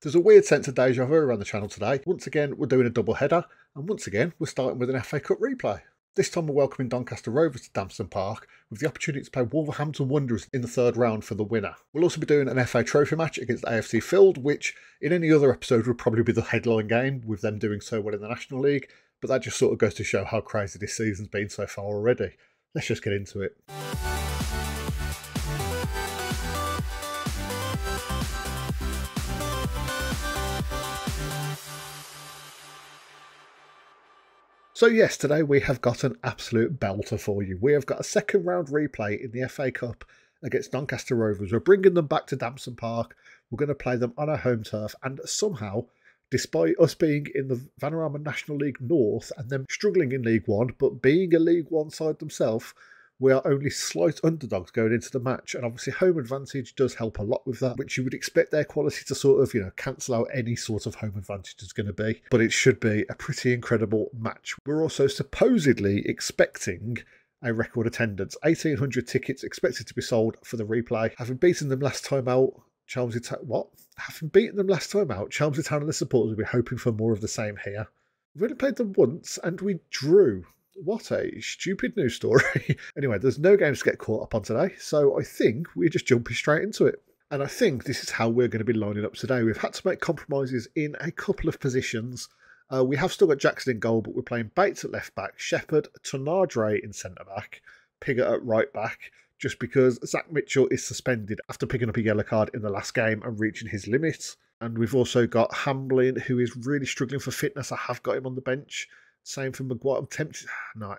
There's a weird sense of deja vu around the channel today. Once again, we're doing a double header, and once again, we're starting with an FA Cup replay. This time we're welcoming Doncaster Rovers to DanSkorne Park with the opportunity to play Wolverhampton Wanderers in the third round for the winner. We'll also be doing an FA Trophy match against AFC Field, which in any other episode would probably be the headline game with them doing so well in the National League, but that just sort of goes to show how crazy this season's been so far already. Let's just get into it. So yes, today we have got an absolute belter for you. We have got a second round replay in the FA Cup against Doncaster Rovers. We're bringing them back to DanSkorne Park. We're going to play them on our home turf, and somehow, despite us being in the Vanarama National League North and them struggling in League One, but being a League One side themselves, we are only slight underdogs going into the match, and obviously home advantage does help a lot with that, which you would expect their quality to sort of, cancel out any sort of home advantage is going to be. But it should be a pretty incredible match. We're also supposedly expecting a record attendance. 1,800 tickets expected to be sold for the replay. Having beaten them last time out, Chelmsford Town and the supporters will be hoping for more of the same here. We've only played them once and we drew. What a stupid news story. Anyway, there's no games to get caught up on today, so I think we're just jumping straight into it. And I think this is how we're going to be lining up today. We've had to make compromises in a couple of positions. We have still got Jackson in goal, but we're playing Bates at left back, Shepherd, Tonardre in centre back, Pigott at right back, just because Zach Mitchell is suspended after picking up a yellow card in the last game and reaching his limit. And we've also got Hamblin, who is really struggling for fitness. I have got him on the bench. Same for Maguire. I'm tempted. No,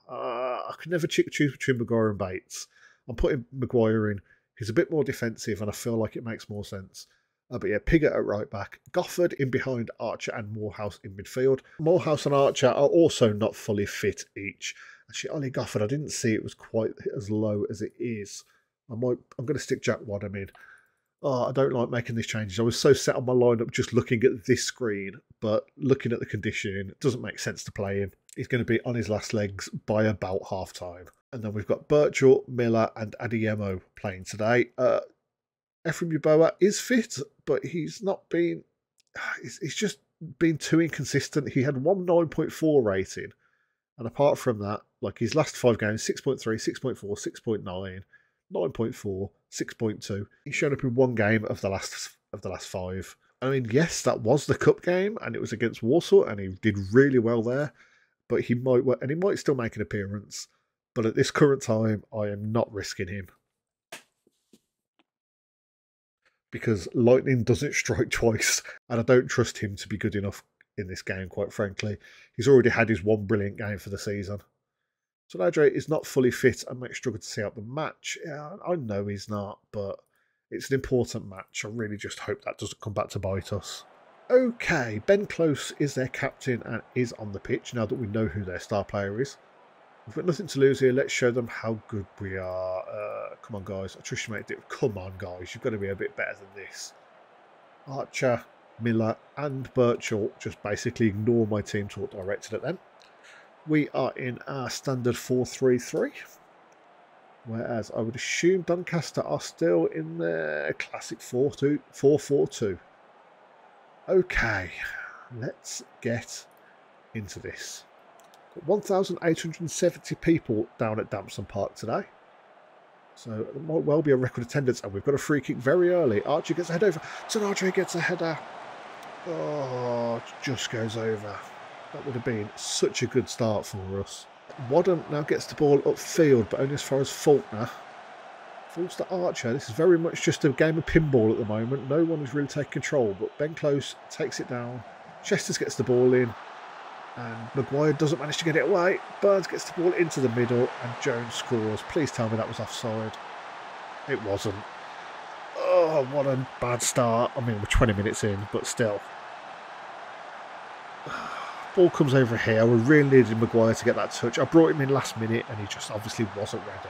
I could never choose between Maguire and Bates. I'm putting Maguire in. He's a bit more defensive, and I feel like it makes more sense. But yeah, Pigott at right back, Gofford in behind Archer, and Morehouse in midfield. Morehouse and Archer are also not fully fit each. Actually, Ollie Gofford, I didn't see it was quite as low as it is. I'm going to stick Jack Wadham in. Oh, I don't like making these changes. I was so set on my lineup just looking at this screen, but looking at the conditioning, it doesn't make sense to play him. He's going to be on his last legs by about half time. And then we've got Birchall, Miller and Adeyemo playing today. Ephraim Yeboah is fit, but he's not been... He's just been too inconsistent. He had one 9.4 rating. And apart from that, like his last 5 games, 6.3, 6.4, 6.9... 9.4, 6.2. He's shown up in one game of the last 5. I mean, yes, that was the cup game, and it was against Warsaw, and he did really well there. But he might still make an appearance. But at this current time, I am not risking him, because lightning doesn't strike twice, and I don't trust him to be good enough in this game. Quite frankly, he's already had his one brilliant game for the season. Tonardre is not fully fit and might struggle to see out the match. Yeah, I know he's not, but it's an important match. I really just hope that doesn't come back to bite us. Okay, Ben Close is their captain and is on the pitch now that we know who their star player is. We've got nothing to lose here. Let's show them how good we are. Come on, guys. I trust you made it. Come on, guys. You've got to be a bit better than this. Archer, Miller and Birchall just basically ignore my team talk directed at them. We are in our standard 4-3-3, whereas I would assume Doncaster are still in their classic 4-4-2. Okay, let's get into this. Got 1,870 people down at DanSkorne Park today, so it might well be a record attendance, and we've got a free kick very early. Archie gets a head over, Tonardre gets a header. Oh, just goes over. That would have been such a good start for us. Wadham now gets the ball upfield, but only as far as Faulkner. Falls to Archer. This is very much just a game of pinball at the moment. No one is really taking control, but Ben Close takes it down. Chesters gets the ball in, and Maguire doesn't manage to get it away. Burns gets the ball into the middle, and Jones scores. Please tell me that was offside. It wasn't. Oh, what a bad start. I mean, we're 20 minutes in, but still. Ball comes over here. We really needed Maguire to get that touch. I brought him in last minute and he just obviously wasn't ready.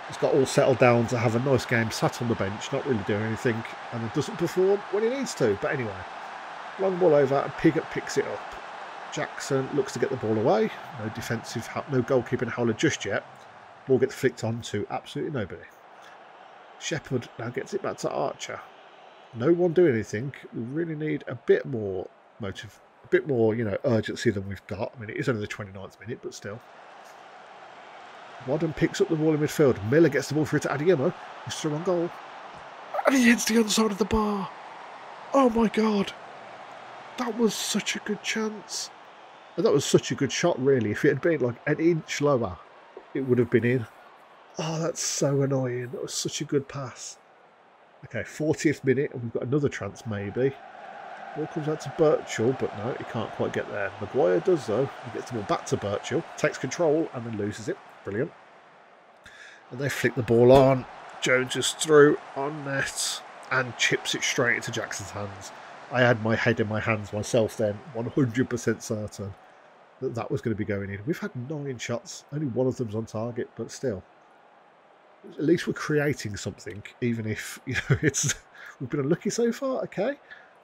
He's got all settled down to have a nice game, sat on the bench, not really doing anything, and then doesn't perform when he needs to. But anyway, long ball over and Pigott picks it up. Jackson looks to get the ball away. No goalkeeping howler just yet. Ball gets flicked on to absolutely nobody. Shepherd now gets it back to Archer. No one doing anything. We really need a bit more motive, a bit more, you know, urgency than we've got. I mean, it is only the 29th minute, but still. Wadden picks up the ball in midfield. Miller gets the ball through to Adeyemo. He's through on goal. And he hits the underside of the bar. Oh my God. That was such a good chance. And that was such a good shot, really. If it had been like an inch lower, it would have been in. Oh, that's so annoying. That was such a good pass. Okay, 40th minute, and we've got another chance, maybe. Ball comes out to Birchall, but no, he can't quite get there. Maguire does, though. He gets the ball back to Birchall, takes control, and then loses it. Brilliant. And they flick the ball on. Jones is through on net and chips it straight into Jackson's hands. I had my head in my hands myself then, 100% certain that that was going to be going in. We've had 9 shots, only one of them's on target, but still. At least we're creating something, even if, you know, we've been unlucky so far. Okay.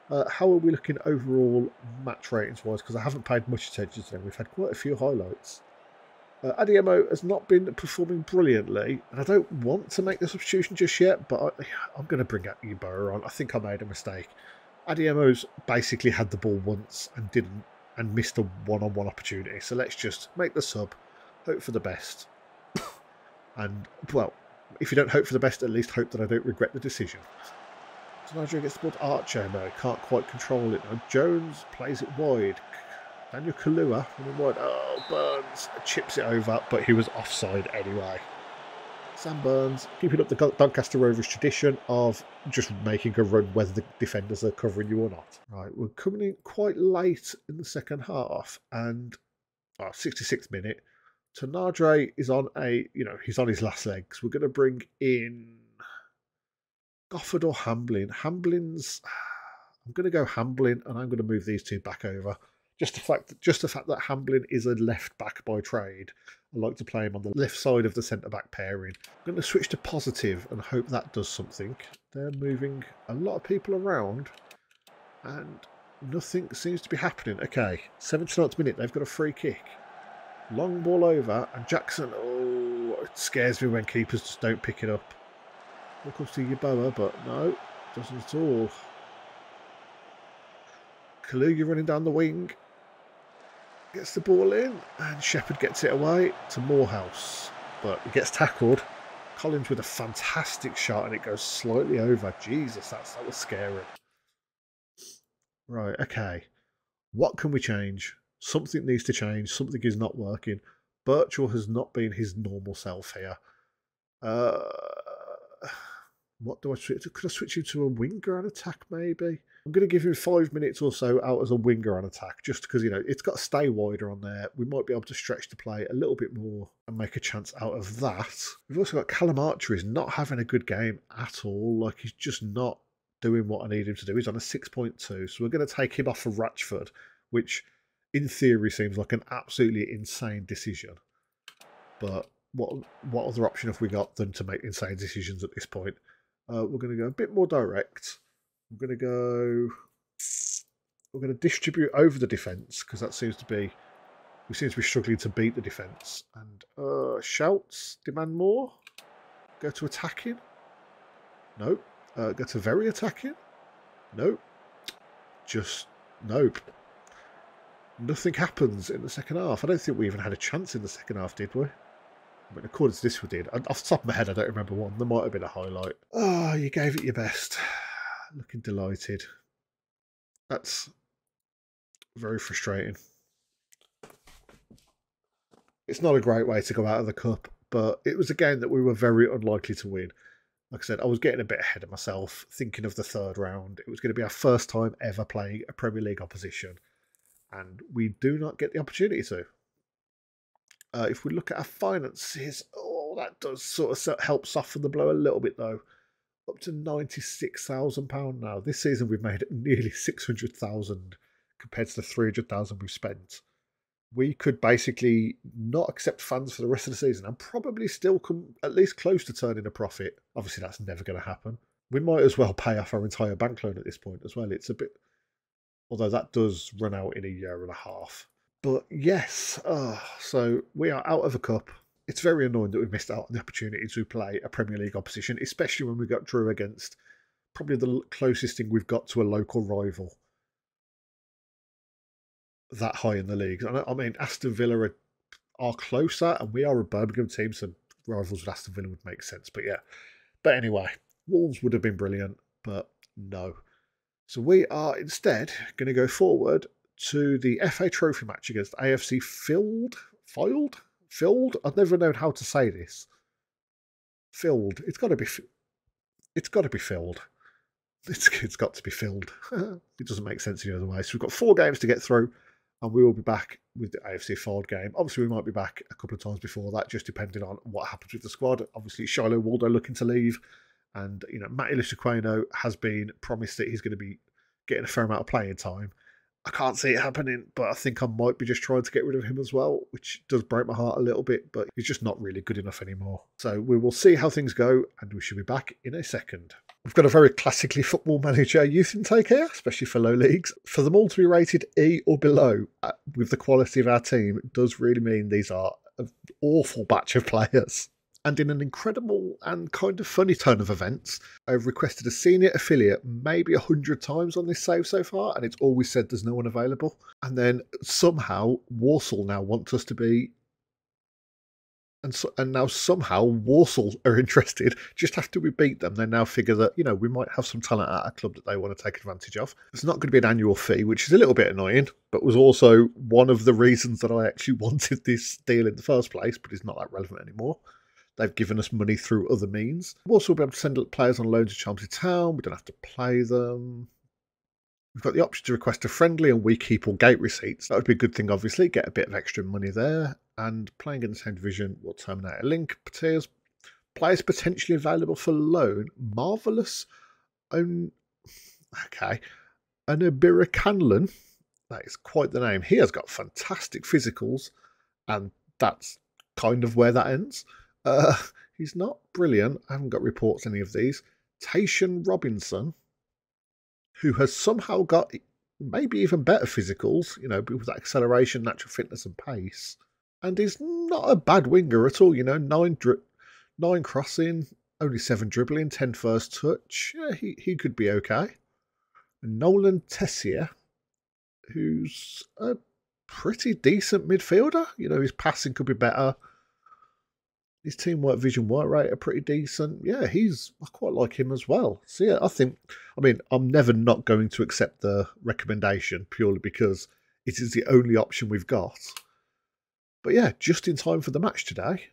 How are we looking overall match ratings wise? Because I haven't paid much attention to them. We've had quite a few highlights. Adeyemo has not been performing brilliantly, and I don't want to make the substitution just yet, but I'm going to bring out Yeboah on. I think I made a mistake. Adeyemo's basically had the ball once and didn't, and missed a one-on-one opportunity. So let's just make the sub, hope for the best, and well, if you don't hope for the best, at least hope that I don't regret the decision. So Nigeria gets the ball to Archer. No, can't quite control it. Now Jones plays it wide. Daniel Kalua running wide. Oh, Burns chips it over, but he was offside anyway. Sam Burns keeping up the Doncaster Rovers tradition of just making a run whether the defenders are covering you or not. Right, we're coming in quite late in the second half, and 66th minute. Tanadre is on he's on his last legs. We're going to bring in Gofford or Hamblin. I'm going to go Hamblin, and I'm going to move these two back over. Just the fact that Hamblin is a left back by trade. I like to play him on the left side of the centre back pairing. I'm going to switch to positive and hope that does something. They're moving a lot of people around, and nothing seems to be happening. Okay, 79th minute. They've got a free kick. Long ball over, and Jackson. Oh, it scares me when keepers just don't pick it up. Ball comes to Yeboah, but no, doesn't at all. Kaluuya running down the wing. Gets the ball in, and Shepherd gets it away to Morehouse. But he gets tackled. Collins with a fantastic shot, and it goes slightly over. Jesus, that was scary. Right, okay. What can we change? Something needs to change. Something is not working. Birchall has not been his normal self here. What do I switch to? Could I switch him to a winger on attack, maybe? I'm going to give him 5 minutes or so out as a winger on attack, just because, you know, it's got to stay wider on there. We might be able to stretch the play a little bit more and make a chance out of that. We've also got Callum Archer is not having a good game at all. Like, he's just not doing what I need him to do. He's on a 6.2, so we're going to take him off for Ratchford, which in theory seems like an absolutely insane decision. But what other option have we got than to make insane decisions at this point? We're going to go a bit more direct. We're going to distribute over the defence, because that seems to be, we seem to be struggling to beat the defence. And shouts, demand more. Go to attacking. Nope. Go to very attacking. Nope. Just nope. Nothing happens in the second half. I don't think we even had a chance in the second half, did we? I mean, according to this, we did. Off the top of my head, I don't remember one. There might have been a highlight. Oh, you gave it your best. Looking delighted. That's very frustrating. It's not a great way to go out of the cup, but it was a game that we were very unlikely to win. Like I said, I was getting a bit ahead of myself, thinking of the third round. It was going to be our first time ever playing a Premier League opposition, and we do not get the opportunity to. If we look at our finances, that does sort of help soften the blow a little bit, though. Up to £96,000 now. This season we've made nearly 600,000 compared to the 300,000 we've spent. We could basically not accept fans for the rest of the season and probably still come at least close to turning a profit. Obviously, that's never going to happen. We might as well pay off our entire bank loan at this point as well. It's a bit, although that does run out in a year and a half. But yes, so we are out of a cup. It's very annoying that we missed out on the opportunity to play a Premier League opposition, especially when we got drew against probably the closest thing we've got to a local rival that high in the league. I mean, Aston Villa are closer, and we are a Birmingham team, so rivals with Aston Villa would make sense. But yeah, but anyway, Wolves would have been brilliant, but no. So we are instead going to go forward to the FA Trophy match against AFC Filled. I've never known how to say this. Filled. It's got to be filled. It's got to be filled. It doesn't make sense any other way. So we've got 4 games to get through, and we will be back with the AFC Fylde game. Obviously, we might be back a couple of times before that, just depending on what happens with the squad. Obviously, Shiloh Waldo looking to leave, and Matty Luciqueno has been promised that he's going to be getting a fair amount of playing time. I can't see it happening, but I think I might be just trying to get rid of him as well, which does break my heart a little bit, but he's just not really good enough anymore. So we will see how things go, and we should be back in a second. We've got a very classically Football Manager youth intake here, especially for low leagues. For them all to be rated E or below with the quality of our team does really mean these are an awful batch of players. And in an incredible and kind of funny turn of events, I've requested a senior affiliate maybe 100 times on this save so far, and it's always said there's no one available. And then somehow Walsall now want us to be, and now somehow Walsall are interested. Just after we beat them, they now figure that, we might have some talent at our club that they want to take advantage of. It's not going to be an annual fee, which is a little bit annoying, but was also one of the reasons that I actually wanted this deal in the first place, but it's not that relevant anymore. They've given us money through other means. We'll also be able to send players on loan to Chelmsford Town. We don't have to play them. We've got the option to request a friendly, and we keep all gate receipts. That would be a good thing, obviously. Get a bit of extra money there. And playing in the same division will terminate a link. Players potentially available for loan. Marvellous. Okay. Anabira Canlan. That is quite the name. He has got fantastic physicals. And that's kind of where that ends. He's not brilliant. I haven't got reports any of these. Tayshan Robinson, who has somehow got maybe even better physicals, with that acceleration, natural fitness and pace. And he's not a bad winger at all, 9 crossing, only 7 dribbling, 10 first touch. Yeah, he could be okay. Nolan Tessier, who's a pretty decent midfielder. His passing could be better. His teamwork, vision, work rate are pretty decent. Yeah, I quite like him as well. So yeah, I'm never not going to accept the recommendation purely because it is the only option we've got. But yeah, just in time for the match today,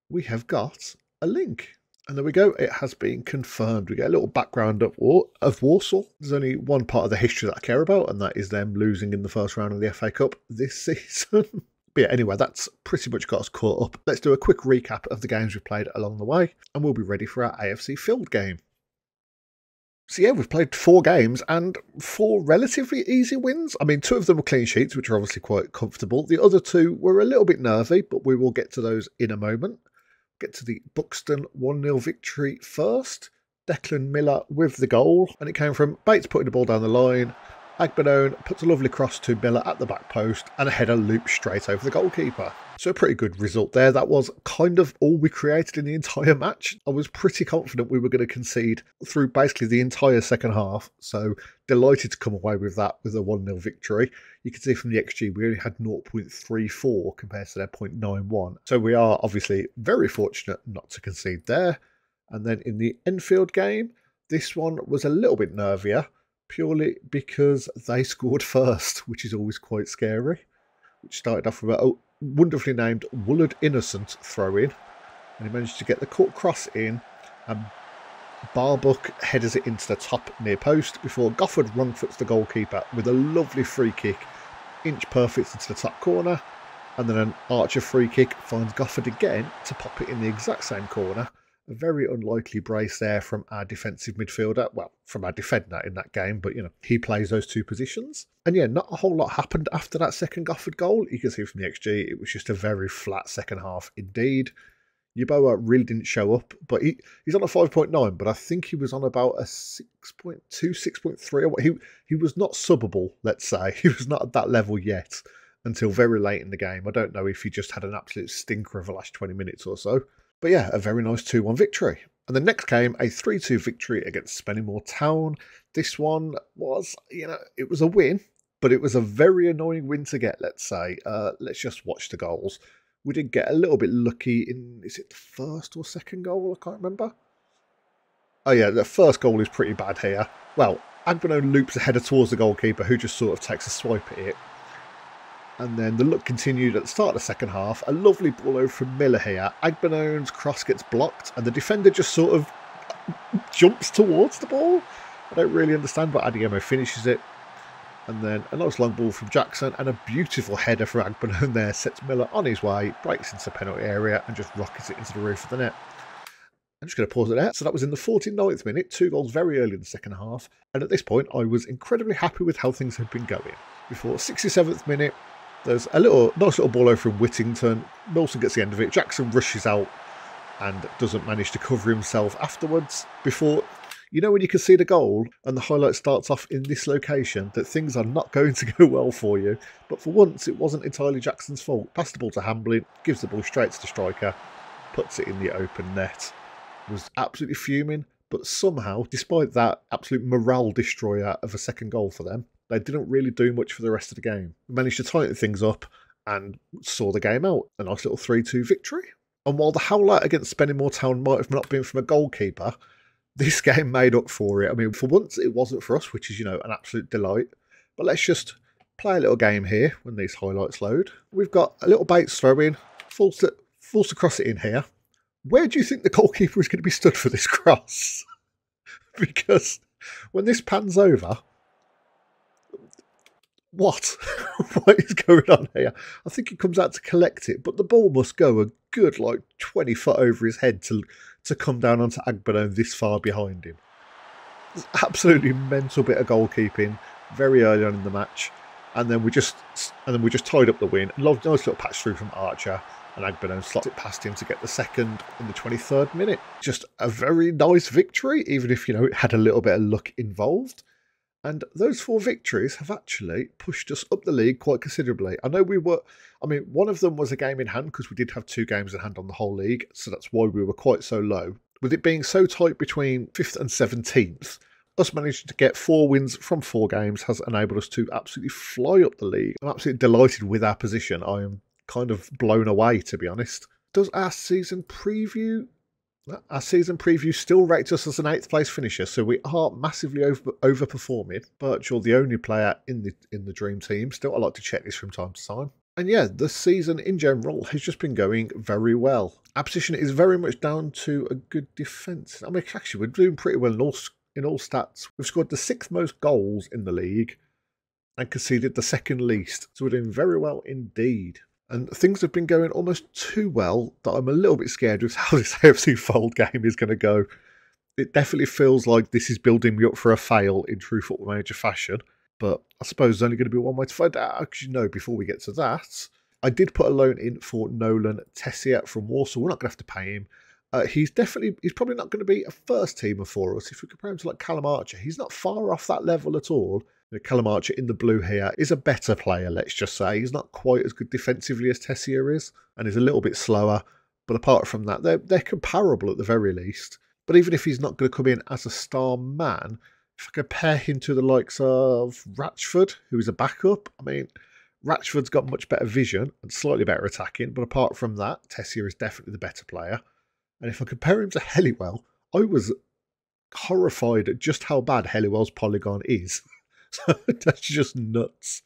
we have got a link. And there we go, it has been confirmed. We get a little background of Walsall. There's only one part of the history that I care about, and that is them losing in the first round of the FA Cup this season. But yeah, anyway, that's pretty much got us caught up. Let's do a quick recap of the games we've played along the way, and we'll be ready for our AFC Fylde game. So yeah, we've played 4 games and 4 relatively easy wins. 2 of them were clean sheets, which are obviously quite comfortable. The other 2 were a little bit nervy, but we will get to those in a moment. Get to the Buxton 1-0 victory first. Declan Miller with the goal, and it came from Bates putting the ball down the line. Agbenone puts a lovely cross to Miller at the back post, and a header loops straight over the goalkeeper. So a pretty good result there. That was kind of all we created in the entire match. I was pretty confident we were going to concede through basically the entire second half, so delighted to come away with that with a 1-0 victory. You can see from the XG we only had 0.34 compared to their 0.91. So we are obviously very fortunate not to concede there. And then in the Enfield game, this one was a little bit nervier, purely because they scored first, which is always quite scary. Which started off with a wonderfully named Woolard Innocent throw-in. And he managed to get the cut cross in, and Barbuck headers it into the top near post before Gofford wrongfoots the goalkeeper with a lovely free kick, inch perfect into the top corner. And then an Archer free kick finds Gofford again to pop it in the exact same corner. A very unlikely brace there from our defensive midfielder. Well, from our defender in that game, but, he plays those 2 positions. And yeah, not a whole lot happened after that second Gofford goal. You can see from the XG, it was just a very flat second half indeed. Yeboah really didn't show up, but he's on a 5.9, but I think he was on about a 6.2, 6.3. He was not subbable, let's say. He was not at that level yet until very late in the game. I don't know if he just had an absolute stinker of the last 20 minutes or so. But yeah, a very nice 2-1 victory. And then next came a 3-2 victory against Spennymoor Town. This one was, it was a win, but it was a very annoying win to get, let's say. Let's just watch the goals. We did get a little bit lucky in, is it the first or second goal? I can't remember. Oh yeah, the first goal is pretty bad here. Well, Agbono loops a header towards the goalkeeper, who just sort of takes a swipe at it. And then the luck continued at the start of the second half. A lovely ball over from Miller here. Agbono's cross gets blocked and the defender just sort of jumps towards the ball. I don't really understand, but Adiemo finishes it. And then a nice long ball from Jackson and a beautiful header from Agbono there sets Miller on his way, breaks into the penalty area and just rockets it into the roof of the net. I'm just going to pause it there. So that was in the 49th minute, 2 goals very early in the second half. And at this point, I was incredibly happy with how things had been going. Before 67th minute, there's a nice little ball over from Whittington. Milson gets the end of it. Jackson rushes out and doesn't manage to cover himself afterwards. Before, when you can see the goal and the highlight starts off in this location, that things are not going to go well for you. But for once, it wasn't entirely Jackson's fault. Passed the ball to Hamblin, gives the ball straight to the striker, puts it in the open net. Was absolutely fuming, but somehow, despite that absolute morale destroyer of a second goal for them, they didn't really do much for the rest of the game. We managed to tighten things up and saw the game out. A nice little 3-2 victory. And while the howler against Spennymoor Town might have not been from a goalkeeper, this game made up for it. I mean, for once it wasn't for us, which is, an absolute delight. But let's just play a little game here when these highlights load. We've got a little Bates throw in, falls to cross it in here. Where do you think the goalkeeper is going to be stood for this cross? Because when this pans over, what? What is going on here? I think he comes out to collect it, but the ball must go a good 20 foot over his head to come down onto Agbono this far behind him. It's absolutely mental bit of goalkeeping very early on in the match, and then we just tied up the win. Nice little patch through from Archer. And Agbono slots it past him to get the second in the 23rd minute. Just a very nice victory, even if, it had a little bit of luck involved. And those 4 victories have actually pushed us up the league quite considerably. I know one of them was a game in hand because we did have 2 games in hand on the whole league. So that's why we were quite so low. With it being so tight between 5th and 17th, us managing to get 4 wins from 4 games has enabled us to absolutely fly up the league. I'm absolutely delighted with our position. I am kind of blown away, to be honest. Does our season preview still rate us as an 8th place finisher? So we are massively overperforming. Birchall, the only player in the dream team. Still, I like to check this from time to time. And yeah, the season in general has just been going very well. Our position is very much down to a good defence. I mean, actually, we're doing pretty well in all stats. We've scored the 6th most goals in the league and conceded the 2nd least. So we're doing very well indeed. And things have been going almost too well that I'm a little bit scared with how this AFC Fold game is going to go. It definitely feels like this is building me up for a fail in true Football Manager fashion. But I suppose there's only going to be one way to find out. Because before we get to that, I did put a loan in for Nolan Tessier from Warsaw. We're not going to have to pay him. He's probably not going to be a first teamer for us. If we compare him to Callum Archer, he's not far off that level at all. Callum Archer in the blue here is a better player, let's just say. He's not quite as good defensively as Tessier is, and he's a little bit slower. But apart from that, they're comparable at the very least. But even if he's not going to come in as a star man, if I compare him to the likes of Ratchford, who is a backup, I mean, Ratchford's got much better vision and slightly better attacking. But apart from that, Tessier is definitely the better player. And if I compare him to Helliwell, I was horrified at just how bad Helliwell's polygon is. So that's just nuts.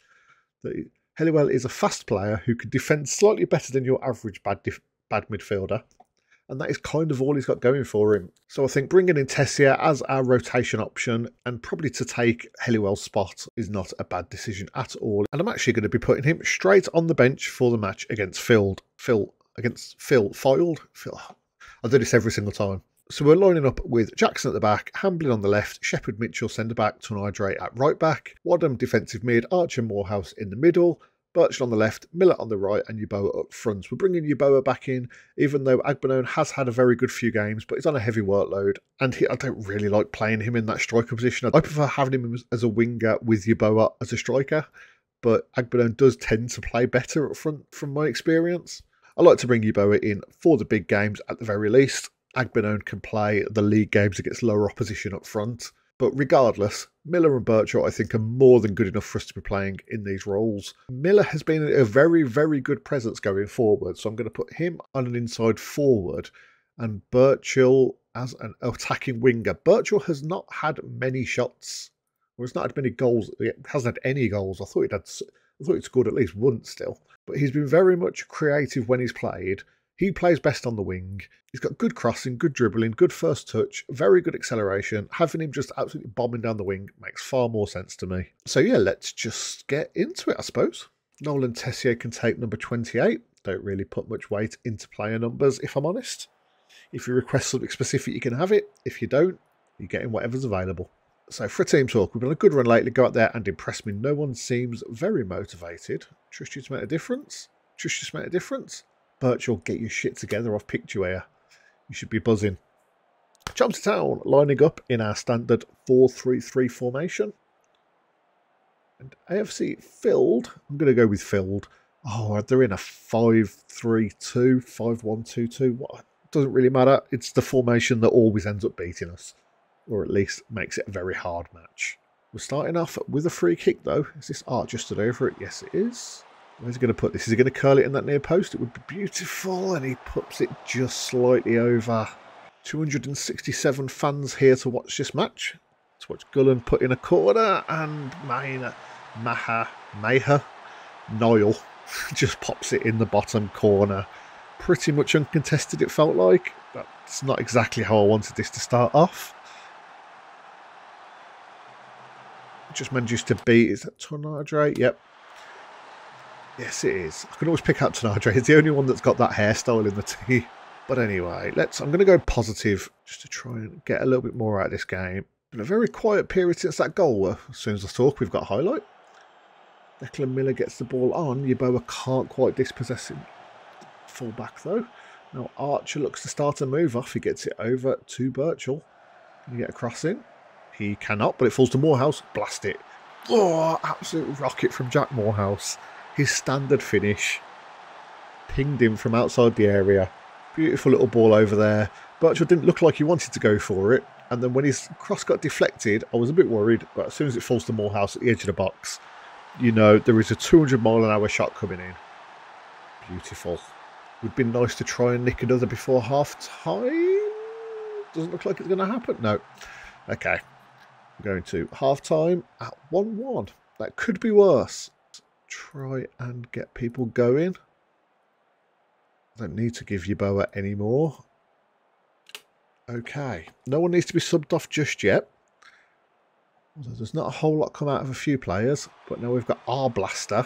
Helliwell is a fast player who can defend slightly better than your average bad midfielder. And that is kind of all he's got going for him. So I think bringing in Tessier as our rotation option and probably to take Helliwell's spot is not a bad decision at all. And I'm actually going to be putting him straight on the bench for the match against Phil. I do this every single time. So we're lining up with Jackson at the back, Hamblin on the left, Shepherd Mitchell centre back, Tunai at right back, Wadham defensive mid, Archer Morehouse in the middle, Birchall on the left, Miller on the right, and Yeboah up front. We're bringing Yeboah back in, even though Agbono has had a very good few games, but he's on a heavy workload, and I don't really like playing him in that striker position. I prefer having him as a winger with Yeboah as a striker, but Agbono does tend to play better up front from my experience. I like to bring Yeboah in for the big games at the very least. Agbenone can play the league games against lower opposition up front. But regardless, Miller and Birchall, I think, are more than good enough for us to be playing in these roles. Miller has been a very, very good presence going forward, so I'm going to put him on an inside forward and Birchall as an attacking winger. Birchall has not had many shots, or has not had many goals. He hasn't had any goals. I thought he'd scored at least once still. But he's been very much creative when he's played. He plays best on the wing. He's got good crossing, good dribbling, good first touch, very good acceleration. Having him just absolutely bombing down the wing makes far more sense to me. So yeah, let's just get into it, I suppose. Nolan Tessier can take number 28. Don't really put much weight into player numbers, if I'm honest. If you request something specific, you can have it. If you don't, you're getting whatever's available. So for a team talk, we've been on a good run lately. Go out there and impress me. No one seems very motivated. Trust you to make a difference. Trust you to make a difference. Birchall, get your shit together. I've picked you here. You should be buzzing. Chumps Town lining up in our standard 4-3-3 formation. And AFC filled. I'm going to go with filled. Oh, they're in a 5-3-2, 5-1-2-2. What? Doesn't really matter. It's the formation that always ends up beating us. Or at least makes it a very hard match. We're starting off with a free kick though. Is this Archer stood over it? Yes, it is. Where's he going to put this? Is he going to curl it in that near post? It would be beautiful. And he puts it just slightly over. 267 fans here to watch this match. To watch Gullen put in a corner. And Maha Niall just pops it in the bottom corner. Pretty much uncontested, it felt like. That's not exactly how I wanted this to start off. Just managed to beat. Is that Tonadre? Yep. Yes, it is. I can always pick out Tonadre. He's the only one that's got that hairstyle in the team. But anyway, I'm going to go positive just to try and get a little bit more out of this game. Been a very quiet period since that goal. As soon as I talk, we've got highlight. Declan Miller gets the ball on. Yeboah can't quite dispossess him. Full back though. Now Archer looks to start a move off. He gets it over to Birchall. Can he get a cross in? He cannot, but it falls to Morehouse. Blast it. Oh, absolute rocket from Jack Morehouse. His standard finish. Pinged him from outside the area. Beautiful little ball over there. Birchall didn't look like he wanted to go for it. And then when his cross got deflected, I was a bit worried. But as soon as it falls to Morehouse at the edge of the box, you know, there is a 200-mile-an-hour shot coming in. Beautiful. Would be nice to try and nick another before half-time. Doesn't look like it's going to happen. No. Okay. We're going to half-time at 1-1. That could be worse. Try and get people going. I don't need to give Yeboah any more. Okay. No one needs to be subbed off just yet. There's not a whole lot come out of a few players. But now we've got our blaster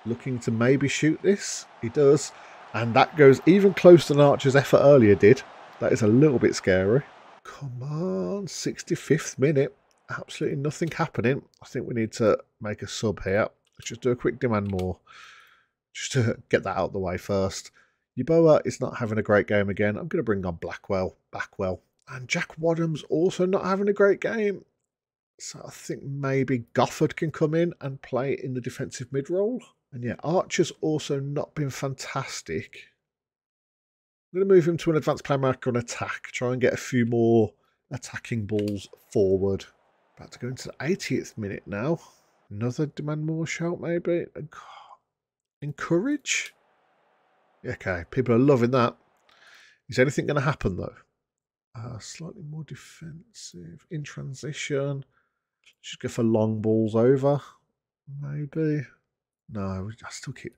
looking to maybe shoot this. He does. And that goes even closer than Archer's effort earlier did. That is a little bit scary. Come on, 65th minute. Absolutely nothing happening. I think we need to make a sub here. Let's just do a quick demand more. Just to get that out of the way first. Yeboah is not having a great game again. I'm going to bring on Backwell. And Jack Wadham's also not having a great game. So I think maybe Gofford can come in and play in the defensive mid role. And yeah, Archer's also not been fantastic. I'm going to move him to an advanced playmaker on attack. Try and get a few more attacking balls forward. About to go into the 80th minute now. Another demand more shout maybe. Encourage? Okay, people are loving that. Is anything going to happen though? Slightly more defensive. In transition. Just go for long balls over. Maybe. No, I still keep...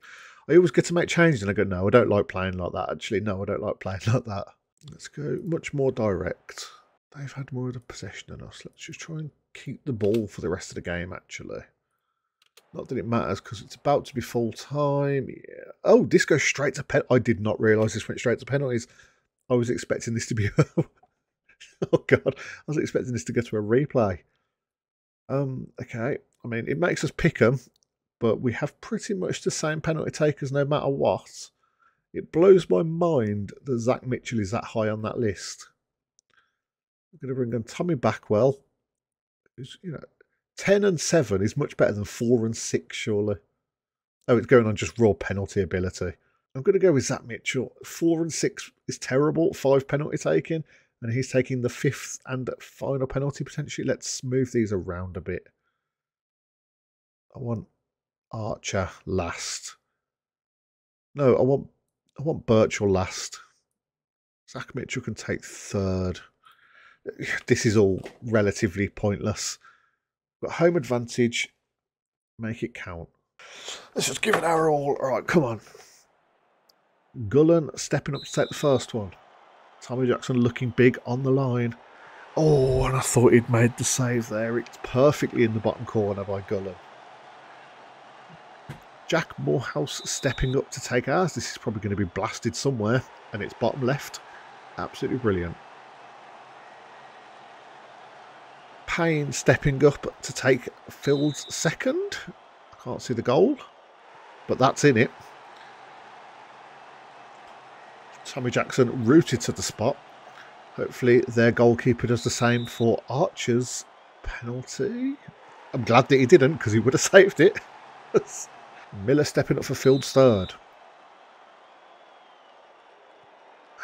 I always get to make changes and I go, no, I don't like playing like that. Actually, no, I don't like playing like that. Let's go much more direct. They've had more of the possession than us. Let's just try and keep the ball for the rest of the game, actually. Not that it matters because it's about to be full time. Yeah. Oh, this goes straight to penalties. I did not realise this went straight to penalties. I was expecting this to be... oh, God. I was expecting this to go to a replay. Okay. I mean, it makes us pick them. But we have pretty much the same penalty takers no matter what. It blows my mind that Zach Mitchell is that high on that list. I'm going to bring on Tommy Backwell. Who's, 10 and 7 is much better than 4 and 6, surely. Oh, it's going on just raw penalty ability. I'm going to go with Zach Mitchell. 4 and 6 is terrible. 5 penalty taking. And he's taking the 5th and final penalty potentially. Let's move these around a bit. I want Archer last. No, I want Birchall last. Zach Mitchell can take 3rd. This is all relatively pointless. Got home advantage. Make it count. Let's just give it our all. All right, come on. Gullen stepping up to take the first one. Tommy Jackson looking big on the line. Oh, and I thought he'd made the save there. It's perfectly in the bottom corner by Gullen. Jack Morehouse stepping up to take ours. This is probably going to be blasted somewhere, and it's bottom left. Absolutely brilliant. Payne stepping up to take Phil's second. I can't see the goal, but that's in it. Tommy Jackson rooted to the spot. Hopefully their goalkeeper does the same for Archer's penalty. I'm glad that he didn't, because he would have saved it. Miller stepping up for Phil's third.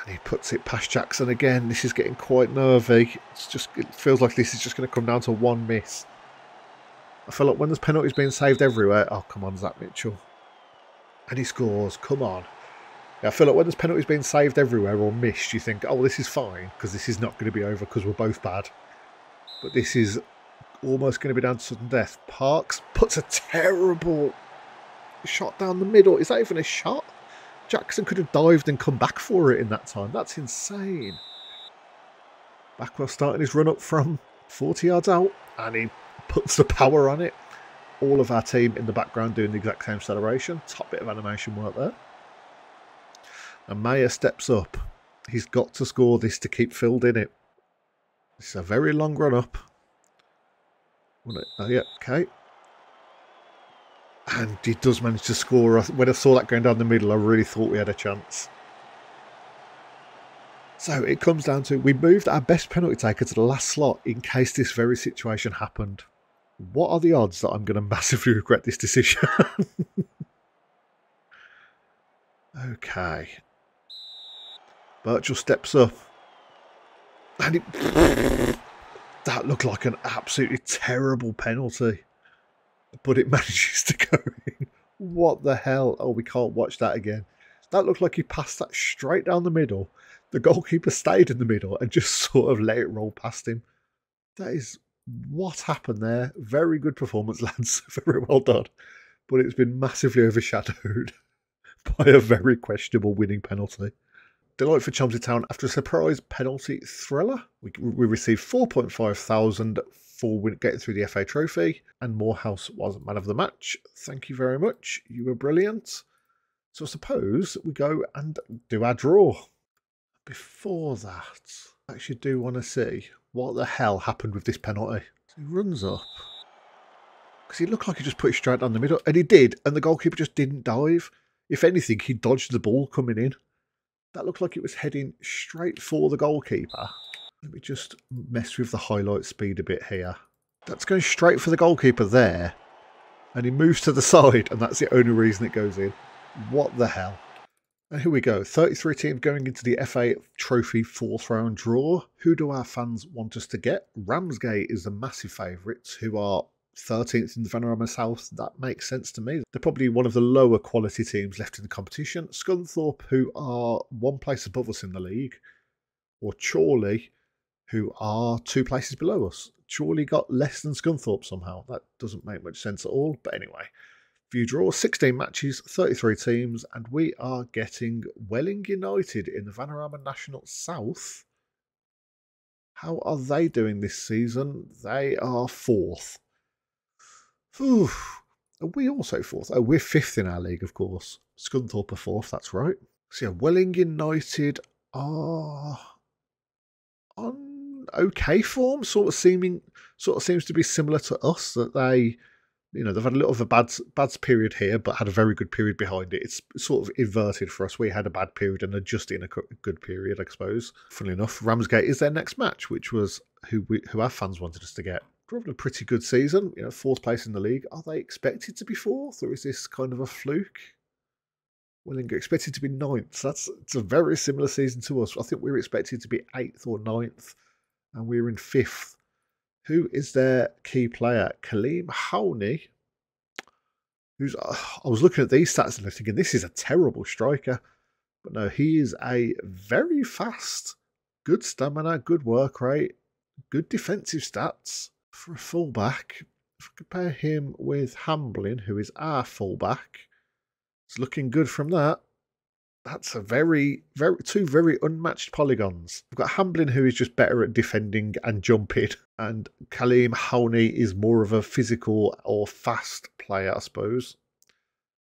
And he puts it past Jackson again. This is getting quite nervy. It feels like this is just going to come down to one miss. I feel like when there's penalties being saved everywhere. Oh, come on, Zach Mitchell. And he scores. Come on. Yeah, I feel like when there's penalties being saved everywhere or missed, you think, oh, this is fine, because this is not going to be over because we're both bad. But this is almost going to be down to sudden death. Parks puts a terrible shot down the middle. Is that even a shot? Jackson could have dived and come back for it in that time. That's insane. Backwell starting his run up from 40 yards out, and he puts the power on it. All of our team in the background doing the exact same celebration. Top bit of animation work there. And Mayer steps up. He's got to score this to keep filled in it. It's a very long run up. Oh, yeah, okay. And he does manage to score. When I saw that going down the middle, I really thought we had a chance. So it comes down to, we moved our best penalty taker to the last slot in case this very situation happened. What are the odds that I'm going to massively regret this decision? Okay. Birchall steps up. And that looked like an absolutely terrible penalty. But it manages to go in. What the hell? Oh, we can't watch that again. That looked like he passed that straight down the middle. The goalkeeper stayed in the middle and just sort of let it roll past him. That is what happened there. Very good performance, lads. Very well done. But it's been massively overshadowed by a very questionable winning penalty. Delight for Chelmsford Town after a surprise penalty thriller. We received 4.5 thousand for getting through the FA Trophy, and Morehouse was man of the match. Thank you very much. You were brilliant. So I suppose we go and do our draw. Before that, I actually do want to see what the hell happened with this penalty. So he runs up. Because he looked like he just put it straight down the middle. And he did. And the goalkeeper just didn't dive. If anything, he dodged the ball coming in. That looked like it was heading straight for the goalkeeper. Let me just mess with the highlight speed a bit here. That's going straight for the goalkeeper there. And he moves to the side, and that's the only reason it goes in. What the hell? And here we go. 33 teams going into the FA Trophy 4th round draw. Who do our fans want us to get? Ramsgate is the massive favourites, who are 13th in the Vanarama South. That makes sense to me. They're probably one of the lower quality teams left in the competition. Scunthorpe, who are 1 place above us in the league. Or Chorley, who are 2 places below us. Chorley got less than Scunthorpe somehow. That doesn't make much sense at all. But anyway, view draw, 16 matches, 33 teams, and we are getting Welling United in the Vanarama National South. How are they doing this season? They are 4th. Whew. Are we also 4th? Oh, we're 5th in our league, of course. Scunthorpe are 4th, that's right. So yeah, Welling United are on okay form, sort of seems to be similar to us, that they, you know, they've had a little of a bad period here, but had a very good period behind it. It's sort of inverted for us. We had a bad period and are just in a good period, I suppose. Funnily enough, Ramsgate is their next match, which was who our fans wanted us to get. Probably a pretty good season, you know, 4th place in the league. Are they expected to be 4th, or is this kind of a fluke? Wellingham expected to be ninth. So it's a very similar season to us. I think we were expected to be 8th or ninth, and we were in 5th. Who is their key player? Kaleem Howney. I was looking at these stats and I'm thinking, this is a terrible striker. But no, he is a very fast, good stamina, good work rate, good defensive stats for a fullback. If I compare him with Hamblin, who is our fullback, it's looking good from that. That's a two very unmatched polygons. We've got Hamblin, who is just better at defending and jumping, and Kaleem Howney is more of a physical or fast player, I suppose.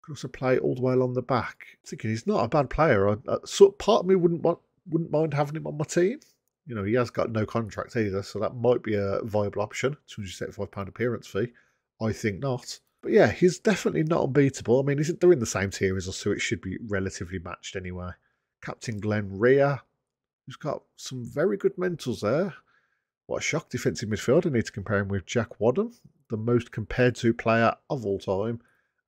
Could also play all the way along the back. I'm thinking he's not a bad player. Part of me wouldn't mind having him on my team. You know, he has got no contract either, so that might be a viable option. £275 appearance fee. I think not. But yeah, he's definitely not unbeatable. I mean, they're in the same tier as us, so it should be relatively matched anyway. Captain Glenn Rea, who's got some very good mentals there. What a shock defensive midfielder. I need to compare him with Jack Wadham, the most compared to player of all time.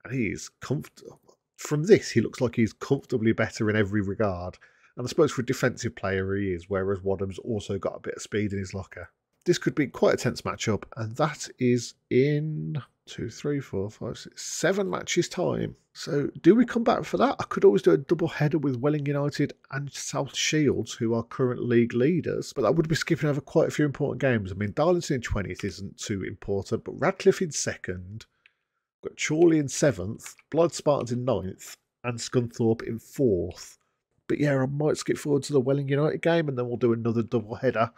And he is comfortable. From this, he looks like he's comfortably better in every regard. And I suppose for a defensive player he is, whereas Wadham's also got a bit of speed in his locker. This could be quite a tense matchup, and that is in 2, 3, 4, 5, 6, 7 matches time. So do we come back for that? I could always do a double header with Welling United and South Shields, who are current league leaders, but that would be skipping over quite a few important games. I mean, Darlington in 20th isn't too important, but Radcliffe in 2nd, got Chorley in 7th, Blythe Spartans in 9th, and Scunthorpe in 4th. But yeah, I might skip forward to the Welling United game, and then we'll do another double header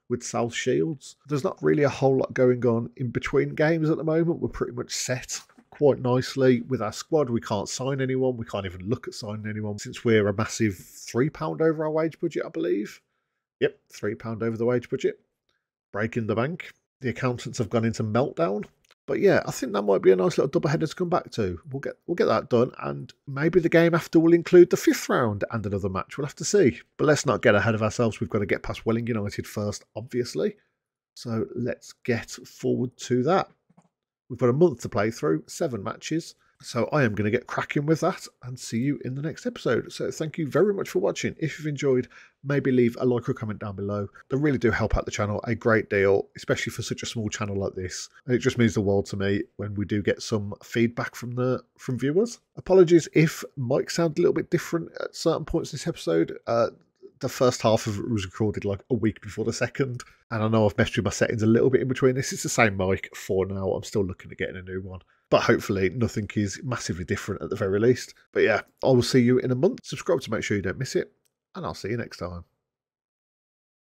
with South Shields. There's not really a whole lot going on in between games at the moment. We're pretty much set quite nicely with our squad. We can't sign anyone. We can't even look at signing anyone since we're a massive £3 over our wage budget, I believe. Yep, £3 over the wage budget. Breaking the bank. The accountants have gone into meltdown. But yeah, I think that might be a nice little double header to come back to. We'll get that done, and maybe the game after will include the 5th round and another match. We'll have to see. But let's not get ahead of ourselves. We've got to get past Welling United first, obviously. So let's get forward to that. We've got a month to play through, 7 matches. So I am going to get cracking with that and see you in the next episode. So thank you very much for watching. If you've enjoyed, maybe leave a like or comment down below. They really do help out the channel a great deal, especially for such a small channel like this. And it just means the world to me when we do get some feedback from viewers. Apologies if mic sound a little bit different at certain points in this episode. The first half of it was recorded like a week before the second. And I know I've messed with my settings a little bit in between this. It's the same mic for now. I'm still looking at getting a new one. But hopefully nothing is massively different at the very least. But yeah, I will see you in a month. Subscribe to make sure you don't miss it. And I'll see you next time.